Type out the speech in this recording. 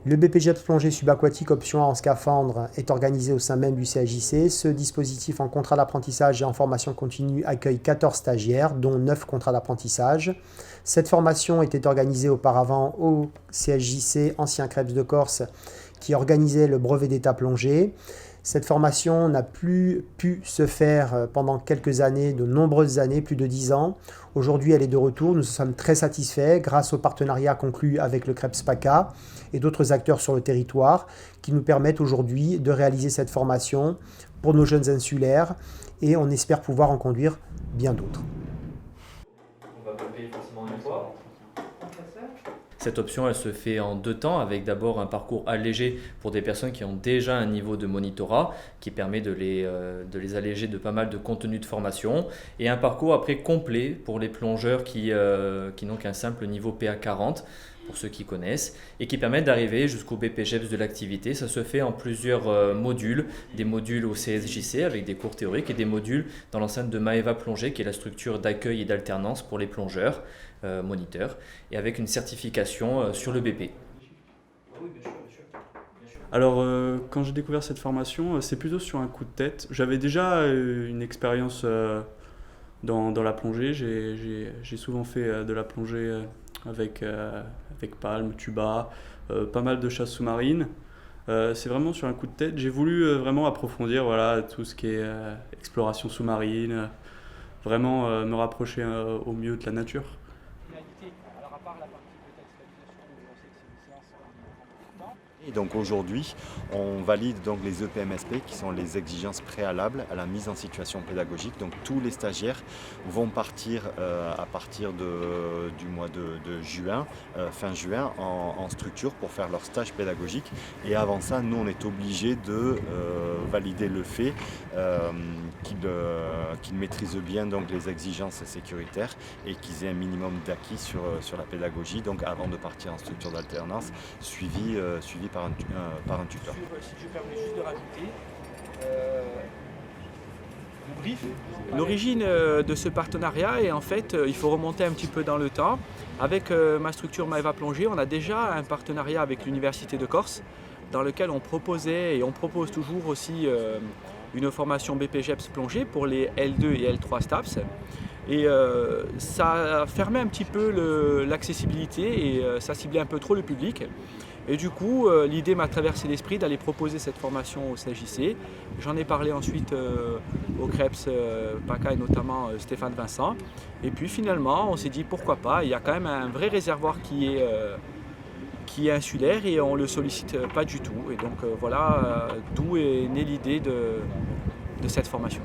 Le BPGEPS plongée subaquatique option A en scaphandre est organisé au sein même du CHJC. Ce dispositif en contrat d'apprentissage et en formation continue accueille 14 stagiaires, dont 9 contrats d'apprentissage. Cette formation était organisée auparavant au CHJC, ancien CREPS de Corse, qui organisait le brevet d'état plongée. Cette formation n'a plus pu se faire pendant quelques années, de nombreuses années, plus de 10 ans. Aujourd'hui, elle est de retour. Nous sommes très satisfaits grâce au partenariat conclu avec le CREPS PACA et d'autres acteurs sur le territoire qui nous permettent aujourd'hui de réaliser cette formation pour nos jeunes insulaires et on espère pouvoir en conduire bien d'autres. On va pas payer forcément une fois. Cette option, elle se fait en 2 temps, avec d'abord un parcours allégé pour des personnes qui ont déjà un niveau de monitorat, qui permet de les alléger de pas mal de contenu de formation, et un parcours après complet pour les plongeurs qui n'ont qu'un simple niveau PA40, pour ceux qui connaissent, et qui permettent d'arriver jusqu'au BPGEPS de l'activité. Ça se fait en plusieurs modules, des modules au CSJC avec des cours théoriques et des modules dans l'enceinte de Maeva Plongée, qui est la structure d'accueil et d'alternance pour les plongeurs, moniteurs, et avec une certification sur le BP. Alors, quand j'ai découvert cette formation, c'est plutôt sur un coup de tête. J'avais déjà une expérience dans la plongée. J'ai souvent fait de la plongée avec palme, tuba, pas mal de chasse sous-marine. C'est vraiment sur un coup de tête. J'ai voulu vraiment approfondir tout ce qui est exploration sous-marine, vraiment me rapprocher au mieux de la nature. Et donc aujourd'hui, on valide donc les EPMSP qui sont les exigences préalables à la mise en situation pédagogique. Donc tous les stagiaires vont partir à partir du mois de juin, fin juin, en structure pour faire leur stage pédagogique. Et avant ça, nous on est obligés de valider le fait qu'ils maîtrisent bien donc les exigences sécuritaires et qu'ils aient un minimum d'acquis sur la pédagogie, donc avant de partir en structure d'alternance, suivi par un tuteur. Si je permets juste de rajouter le brief. L'origine de ce partenariat est en fait, il faut remonter un petit peu dans le temps. Avec ma structure Maeva Plongée, on a déjà un partenariat avec l'Université de Corse dans lequel on proposait et on propose toujours aussi une formation BPGEPS plongée pour les L2 et L3 STAPS. Et ça fermait un petit peu l'accessibilité et ça ciblait un peu trop le public. Et du coup, l'idée m'a traversé l'esprit d'aller proposer cette formation au CJC. J'en ai parlé ensuite au CREPS PACA et notamment Stéphane Vincent. Et puis finalement, on s'est dit pourquoi pas, il y a quand même un vrai réservoir qui est insulaire et on ne le sollicite pas du tout. Et donc voilà d'où est née l'idée de cette formation.